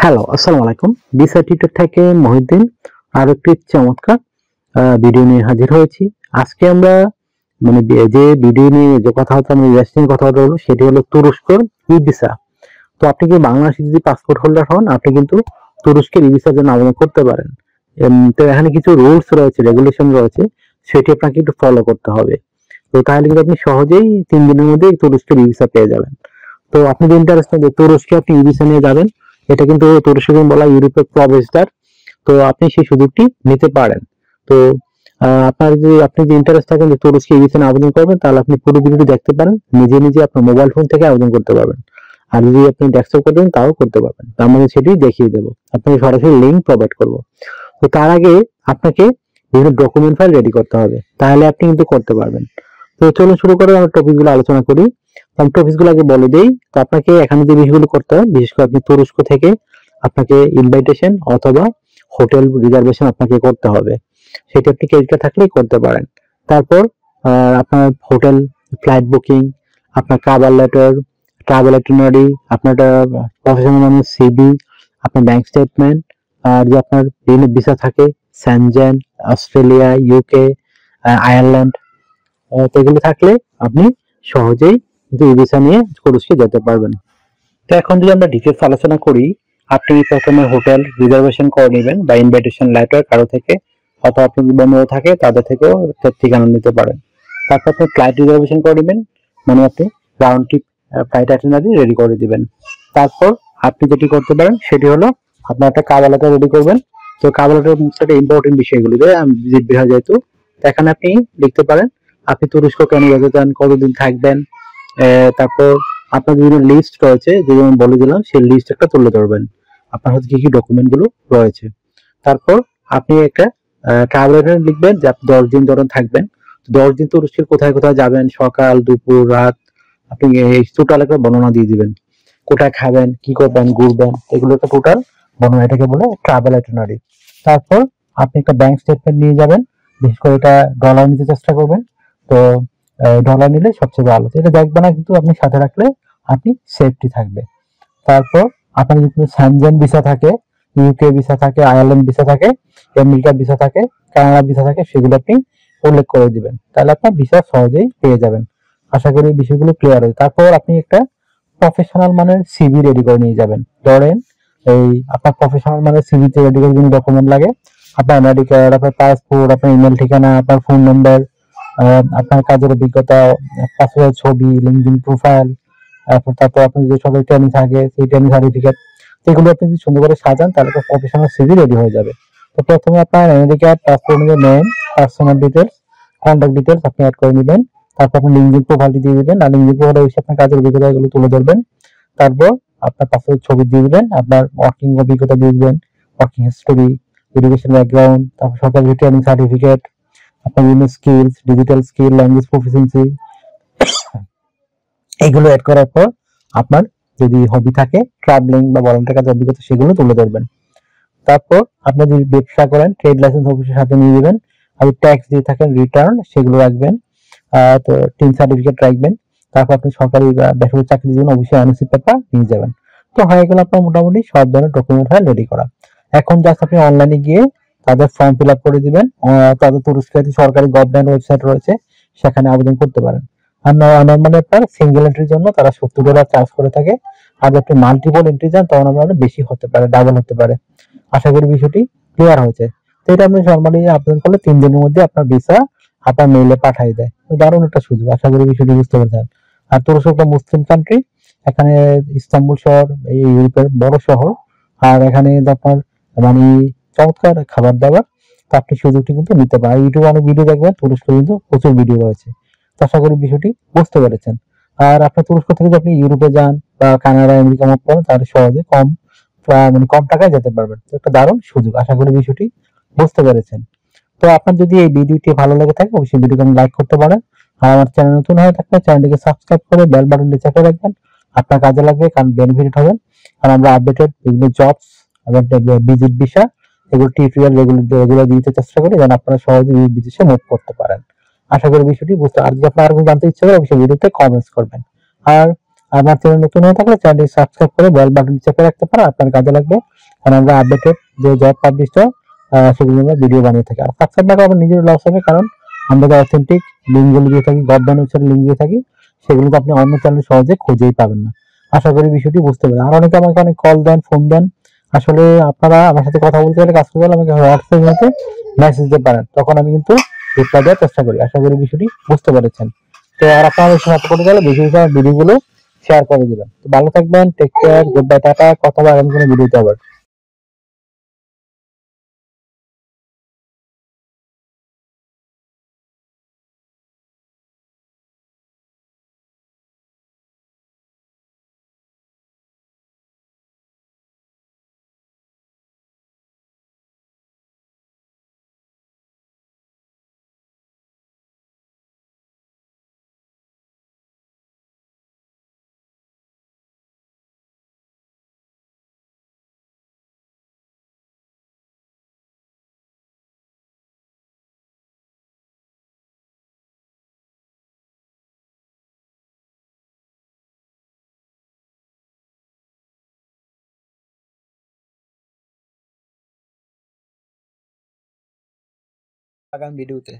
Hello, আসসালামু আলাইকুম। Visa tutor থেকে মহিউদ্দিন আরো একটি চমৎকার ভিডিও নিয়ে হাজির হয়েছি। আজকে আমরা যে ভিডিও নিয়ে যে কথাবার্তা আমরা নিয়ে কথাবার্তা বলবো সেটি হলো তুরস্কর ই ভিসা। তো আপনি কি বাংলাদেশে যদি পাসপোর্ট হোল্ডার হন আপনি কিন্তু তুরস্কের ই ভিসার জন্য আবেদন করতে পারেন। তো এখানে কিছু রুলস রয়েছে, রেগুলেশন রয়েছে, সেটি আপনাকে একটু ফলো করতে হবে। তো তাহলে কিন্তু আপনি সহজেই 3 দিনের মধ্যে তুরস্কের ই ভিসা পেয়ে যাবেন। তো আপনি যে ইন্টারেস্টেড যে তুরস্কে আপনি ই ভিসা নিয়ে যাবেন, এটা কিন্তু তুরস্ককে বলা ইউরোপের প্রবেশদ্বার। তো আপনি সেই সুযোগটি নিতে পারেন। তো আপনি যে ইন্টারেস্ট থাকেন যে তুরস্কে ই ভিসা আবেদন করবেন, তাহলে আপনি পুরো ভিডিওটি দেখতে পারেন, নিজে নিজে আপনার মোবাইল ফোন থেকে আবেদন করতে পারবেন। আর যদি আপনি ডেস্কটপ করবেন তাও করতে পারবেন, তার মানে সেটি দেখিয়ে দেবো, আপনাকে সরাসরি লিঙ্ক প্রোভাইড করবো। তো তার আগে আপনাকে বিভিন্ন ডকুমেন্ট ফাইল রেডি করতে হবে, তাহলে আপনি কিন্তু করতে পারবেন। তো চলুন শুরু করে আমরা টপিকগুলো আলোচনা করি। আমি টপিকগুলো আগে বলে দেই। তো আপনাকে এখানে যে বিষয়গুলো করতে হয়, বিশেষ করে আপনি তুরস্ক থেকে আপনাকে ইনভাইটেশন অথবা হোটেল রিজার্ভেশন আপনাকে করতে হবে। সেটা আপনি ক্রেডিট কার্ড থাকলেই করতে পারেন। তারপর আপনার হোটেল ফ্লাইট বুকিং, আপনার কাভার লেটার, ট্রাভেল আইটিনারি, আপনার প্রফেশনাল মানে সিভি, আপনার ব্যাংক স্টেটমেন্ট, আর যে আপনার বিভিন্ন ভিসা থাকে সেনজেন, অস্ট্রেলিয়া, ইউকে, আয়ারল্যান্ড, তো এগুলো থাকলে আপনি সহজেই কিন্তু ই ভিসা নিয়ে তুরস্কে যেতে পারবেন। তো এখন যদি আমরা ডিটেলস আলোচনা করি, আপনি প্রথমে হোটেল রিজার্ভেশন করে নেবেন বা ইনভাইটেশন লেটার কারো থেকে, অথবা আপনি যদি বন্ধু থাকে তাদের থেকেও ঠিকানা নিতে পারেন। তারপর আপনি ফ্লাইট রিজার্ভেশন করে নেবেন, মানে আপনি round trip flight itinerary ready করে দিবেন। তারপর আপনি যেটি করতে পারেন সেটি হলো আপনার একটা কাভার লেটার রেডি করবেন। তো কাভার লেটার ইম্পর্টেন্ট বিষয়গুলো ভিজিট ভিসা যেহেতু, এখানে আপনি লিখতে পারেন আপনি তুরস্ক কেন যেতে চান, কতদিন থাকবেন, তারপর আপনার বিভিন্ন লিস্ট রয়েছে যেগুলো আমি বলে দিলাম, সেই লিস্ট একটা তুলে ধরবেন, আপনার হাতে কি কি ডকুমেন্ট গুলো রয়েছে। তারপর আপনি একটা ট্রাভেল এজেন্ট লিখবেন যে আপনি 10 দিন ধরে থাকবেন। 10 দিন তুরস্কের কোথায় কোথায় যাবেন, সকাল দুপুর রাত, আপনি এই টোটাল একটা বর্ণনা দিয়ে দিবেন। কোথায় খাবেন, কি করবেন, ঘুরবেন, এগুলো একটা টোটাল বর্ণনা, এটাকে বলে ট্রাভেল আইটিনারি। তারপর আপনি একটা ব্যাংক স্টেটমেন্ট নিয়ে যাবেন, বিশেষ করে এটা ডলার নিতে চেষ্টা করবেন। তো ডলার নিলে সবচেয়ে ভালো, এটা দেখবে না কিন্তু আপনি সাথে রাখলে আপনি সেফটি থাকবে। তারপর আপনার যদি কোনো সেনজেন ভিসা থাকে, ইউকে ভিসা থাকে, আয়ারল্যান্ড ভিসা থাকে, আমেরিকা ভিসা থাকে, কানাডা ভিসা থাকে, সেগুলো আপনি উল্লেখ করে দিবেন, তাহলে আপনার ভিসা সহজেই পেয়ে যাবেন। আশা করি বিষয়গুলো ক্লিয়ার হয়। তারপর আপনি একটা প্রফেশনাল মানের সিভি রেডি করে নিয়ে যাবেন। ধরেন এই আপনার প্রফেশনাল মানের সিভিতে রেডি করে কোনো ডকুমেন্ট লাগে, আপনার এনআইডি কার্ড, আপনার পাসপোর্ট, আপনার ইমেল ঠিকানা, আপনার ফোন নাম্বার, আপনার কাজের অভিজ্ঞতা, পাসপোর্টের ছবি, লিঙ্কডইন প্রোফাইল, তারপর আপনার যে সরকারি ট্রেনিং থাকে সেই ট্রেনিং সার্টিফিকেট, এগুলো আপনি যদি সুন্দর করে সাজান তাহলে একটা প্রফেশনাল সিভি রেডি হয়ে যাবে। তো প্রথমে আপনার NID card, passport name, personal details, contact details আপনি অ্যাড করে নেবেন। তারপর আপনি লিঙ্কডইন প্রোফাইলটি দিয়ে দিবেন, আর লিঙ্কডইন প্রোফাইলে এসে আপনার কাজের অভিজ্ঞতা এগুলো তুলে ধরবেন। তারপর আপনার পাসপোর্টের ছবি দিয়ে দিবেন, আপনার ওয়ার্কিং অভিজ্ঞতা দিয়ে দিবেন, ওয়ার্কিং হিস্টোরি, এডুকেশন ব্যাকগ্রাউন্ড, তারপর সরকারি ট্রেনিং সার্টিফিকেট, আপনার বিভিন্ন skills, digital skill, language proficiency, এগুলো অ্যাড করার পর আপনার যদি হবি থাকে ট্রাভেলিং বা ভলান্টিয়ার কাজের অভিজ্ঞতা, সেগুলো তুলে ধরবেন। তারপর আপনি যদি ব্যবসা করেন ট্রেড লাইসেন্স অফিসের সাথে নিয়ে যাবেন, আর ট্যাক্স দিয়ে থাকেন রিটার্ন সেগুলো রাখবেন। তো টিন সার্টিফিকেট রাখবেন। তারপর আপনি সরকারি বা বেসরকারি চাকরির জন্য অবশ্যই এনওসি পেপার নিয়ে যাবেন। তো হয়ে গেল আপনার মোটামুটি সব ধরনের ডকুমেন্ট ফাইল রেডি করা। এখন জাস্ট আপনি অনলাইনে গিয়ে তাদের ফর্ম ফিল আপ করে দিবেন। তাদের তুরস্কের সরকারি গভর্নমেন্ট ওয়েবসাইট রয়েছে, সেখানে আবেদন করতে পারেন। আর নর্মালি আপনার সিঙ্গেল এন্ট্রির জন্য তারা $70 চার্জ করে থাকে, আর যদি আপনি মাল্টিপল এন্ট্রি যান তখন আপনার বেশি হতে পারে, ডাবল হতে পারে। আশা করি বিষয়টি ক্লিয়ার হয়েছে। তো এটা আপনি নর্মালি আবেদন করলে 3 দিনের মধ্যে আপনার ভিসা আপনার মেইলে পাঠিয়ে দেয়। তো দারুণ একটা সুযোগ, আশা করি বিষয়টি বুঝতে পেরেছেন। আর তুরস্ক একটা মুসলিম কান্ট্রি, এখানে ইস্তাম্বুল শহর এই ইউরোপের বড় শহর, আর এখানে আপনার মানে চমৎকার খাবার দাবার। তো আপনি সুযোগটি কিন্তু নিতে পারেন। ইউটিউবে অনেক ভিডিও দেখবেন, তুরস্ক কিন্তু প্রচুর ভিডিও রয়েছে। তো আশা করি বিষয়টি বুঝতে পেরেছেন। আর আপনার তুরস্ক থেকে যদি আপনি ইউরোপে যান বা কানাডা, আমেরিকা মত করেন, তাহলে সহজে কম টাকায় যেতে পারবেন। তো একটা দারুণ সুযোগ, আশা করি বিষয়টি বুঝতে পেরেছেন। তো আপনার যদি এই ভিডিওটি ভালো লেগে থাকে অবশ্যই ভিডিওকে লাইক করতে পারেন। আর আমার চ্যানেল নতুন হয়ে থাকলে চ্যানেলটিকে সাবস্ক্রাইব করে বেল বাটনটি চেপে রাখবেন, আপনার কাজে লাগবে, কারণ বেনিফিট হবেন। আর আমরা আপডেটেড বিভিন্ন জবস এবং ভিজিট ভিসা এগুলো টিউটোরিয়াল রেগুলার দিতে চেষ্টা করি, যেন আপনারা সহজে বিদেশে মুভ করতে পারেন। আশা করি বিষয়টি বুঝতে, আর যদি আপনার আরো জানতে ইচ্ছে করে অবশ্যই ভিডিওতে কমেন্টস করবেন। আর আমার চ্যানেল নতুন হয়ে থাকলে চ্যানেলটি সাবস্ক্রাইব করে বেল বাটন চেপে রাখতে পারেন, আপনার কাজে লাগবে। কারণ আমরা আপডেটেড যে জব পাবলিশ হয় সেগুলো আমরা ভিডিও বানিয়ে থাকি। আর সাবস্ক্রাইব না করলে নিজের লস হবে, কারণ আমরা যে অথেন্টিক লিঙ্কগুলো দিয়ে থাকি, গভর্নমেন্ট ওয়েবসাইটে লিঙ্ক দিয়ে থাকি, সেগুলো তো আপনি অন্য চ্যানেলে সহজে খুঁজেই পাবেন না। আশা করি বিষয়টি বুঝতে পারেন। আর অনেকে আমাকে অনেক কল দেন, ফোন দেন। আসলে আপনারা আমার সাথে কথা বলতে গেলে, কাজ করতে গেলে আমাকে হোয়াটসঅ্যাপ মধ্যে মেসেজ দিতে পারেন, তখন আমি কিন্তু রিপ্লাই দেওয়ার চেষ্টা করি। আশা করি বিষয়টি বুঝতে পেরেছেন। তো আর আপনারা সমাপ্ত করতে গেলে ভিডিওগুলো শেয়ার করে দিবেন। তো ভালো থাকবেন, take care, good bye, tata. কথা হবে আগামী কোনো ভিডিওতে আবার। আগামী ভিডিওতে